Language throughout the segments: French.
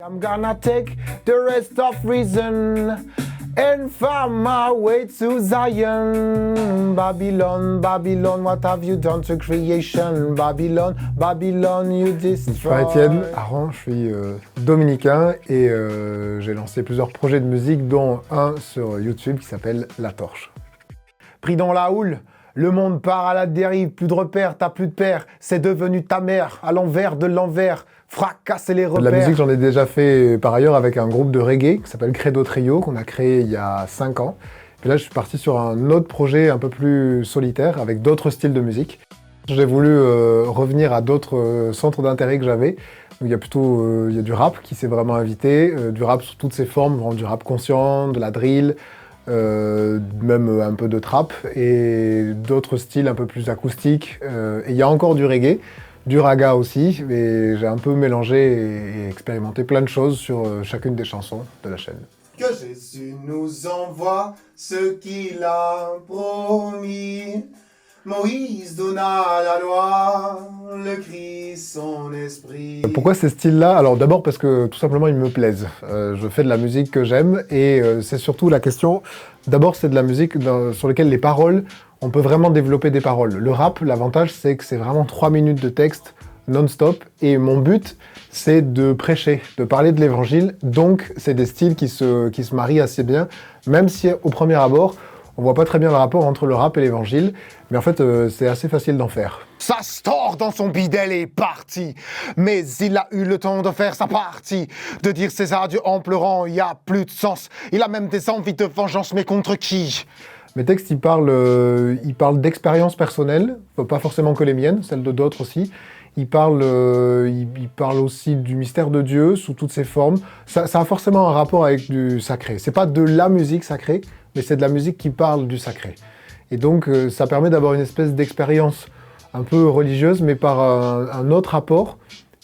I'm gonna take the rest of reason and find my way to Zion. Babylon, Babylon, what have you done to creation? Babylon, Babylon, you destroy. Je suis Étienne Aran, je suis dominicain et j'ai lancé plusieurs projets de musique, dont un sur YouTube qui s'appelle La Torche. Pris dans la houle, le monde part à la dérive, plus de repères, t'as plus de père, c'est devenu ta mère, à l'envers de l'envers, fracasser les repères. De la musique, j'en ai déjà fait par ailleurs avec un groupe de reggae qui s'appelle Credo Trio, qu'on a créé il y a 5 ans. Puis là, je suis parti sur un autre projet un peu plus solitaire, avec d'autres styles de musique. J'ai voulu revenir à d'autres centres d'intérêt que j'avais. Il y a du rap qui s'est vraiment invité, du rap sous toutes ses formes, du rap conscient, de la drill, même un peu de trap, et d'autres styles un peu plus acoustiques. Et il y a encore du reggae, du raga aussi, et j'ai un peu mélangé et expérimenté plein de choses sur chacune des chansons de la chaîne. Que Jésus nous envoie ce qu'il a promis. Moïse donna la loi, le Christ son esprit. Pourquoi ces styles-là? Alors d'abord parce que tout simplement ils me plaisent. Je fais de la musique que j'aime et c'est surtout la question. D'abord c'est de la musique sur laquelle les paroles, on peut vraiment développer des paroles. Le rap, l'avantage c'est que c'est vraiment 3 minutes de texte non-stop et mon but c'est de prêcher, de parler de l'évangile. Donc c'est des styles qui se marient assez bien, même si au premier abord, on voit pas très bien le rapport entre le rap et l'évangile, mais en fait, c'est assez facile d'en faire. Ça store dans son bidel est parti, mais il a eu le temps de faire sa partie, de dire ses adieux en pleurant, il y a plus de sens. Il a même des envies de vengeance, mais contre qui? Mes textes, ils parlent d'expériences personnelles, pas forcément que les miennes, celles de d'autres aussi. Ils parlent aussi du mystère de Dieu sous toutes ses formes. Ça a forcément un rapport avec du sacré. C'est pas de la musique sacrée, mais c'est de la musique qui parle du sacré. Et donc, ça permet d'avoir une espèce d'expérience un peu religieuse, mais par un autre rapport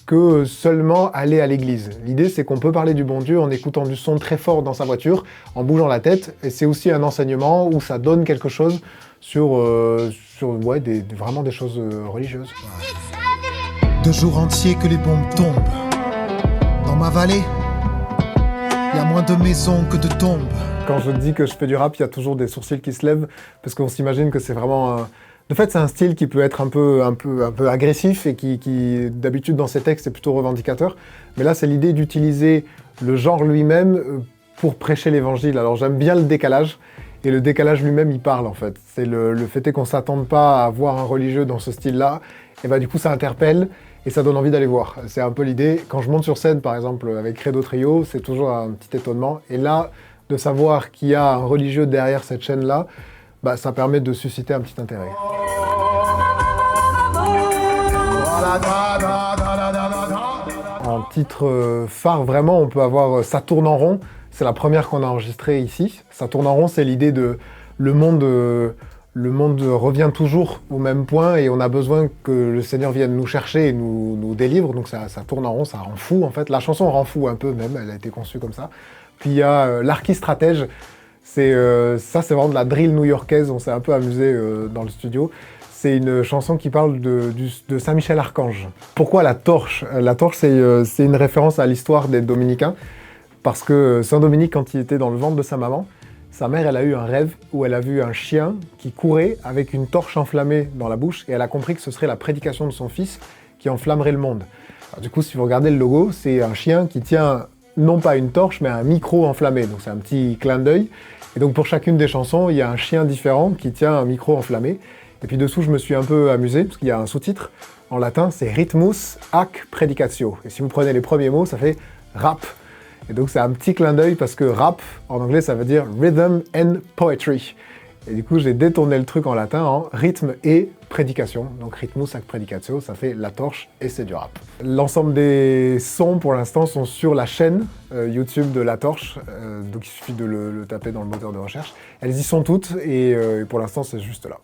que seulement aller à l'église. L'idée, c'est qu'on peut parler du bon Dieu en écoutant du son très fort dans sa voiture, en bougeant la tête, et c'est aussi un enseignement où ça donne quelque chose sur vraiment des choses religieuses. 2 jours entiers que les bombes tombent. Dans ma vallée, il y a moins de maisons que de tombes. Quand je dis que je fais du rap, il y a toujours des sourcils qui se lèvent, parce qu'on s'imagine que c'est vraiment... De fait, c'est un style qui peut être un peu agressif et qui d'habitude, dans ses textes, est plutôt revendicateur. Mais là, c'est l'idée d'utiliser le genre lui-même pour prêcher l'évangile. Alors, j'aime bien le décalage, et le décalage lui-même, il parle, en fait. C'est le fait est qu'on ne s'attende pas à voir un religieux dans ce style-là, et bah, du coup, ça interpelle, et ça donne envie d'aller voir. C'est un peu l'idée. Quand je monte sur scène, par exemple, avec Credo Trio, c'est toujours un petit étonnement. Et là, de savoir qu'il y a un religieux derrière cette chaîne-là, bah, ça permet de susciter un petit intérêt. En titre phare, vraiment, on peut avoir Ça tourne en rond. C'est la première qu'on a enregistrée ici. Ça tourne en rond, c'est l'idée de le monde revient toujours au même point et on a besoin que le Seigneur vienne nous chercher et nous délivre. Donc ça tourne en rond, ça rend fou en fait. La chanson rend fou un peu même, elle a été conçue comme ça. Puis il y a l'Archi Stratège. C'est vraiment de la drill new-yorkaise. On s'est un peu amusé dans le studio. C'est une chanson qui parle de Saint-Michel-Archange. Pourquoi la torche? La torche, c'est une référence à l'histoire des Dominicains. Parce que Saint-Dominique, quand il était dans le ventre de sa maman, sa mère, elle a eu un rêve où elle a vu un chien qui courait avec une torche enflammée dans la bouche et elle a compris que ce serait la prédication de son fils qui enflammerait le monde. Alors, du coup, si vous regardez le logo, c'est un chien qui tient non pas une torche, mais un micro enflammé. Donc c'est un petit clin d'œil. Et donc pour chacune des chansons, il y a un chien différent qui tient un micro enflammé. Et puis dessous, je me suis un peu amusé, parce qu'il y a un sous-titre. En latin, c'est Rhythmus ac predicatio. Et si vous prenez les premiers mots, ça fait rap. Et donc c'est un petit clin d'œil parce que rap, en anglais, ça veut dire rhythm and poetry. Et du coup, j'ai détourné le truc en latin en rythme et prédication. Donc Rhythmus ac predicatio, ça fait la torche et c'est du rap. L'ensemble des sons, pour l'instant, sont sur la chaîne YouTube de La Torche. Donc il suffit de le taper dans le moteur de recherche. Elles y sont toutes et pour l'instant, c'est juste là.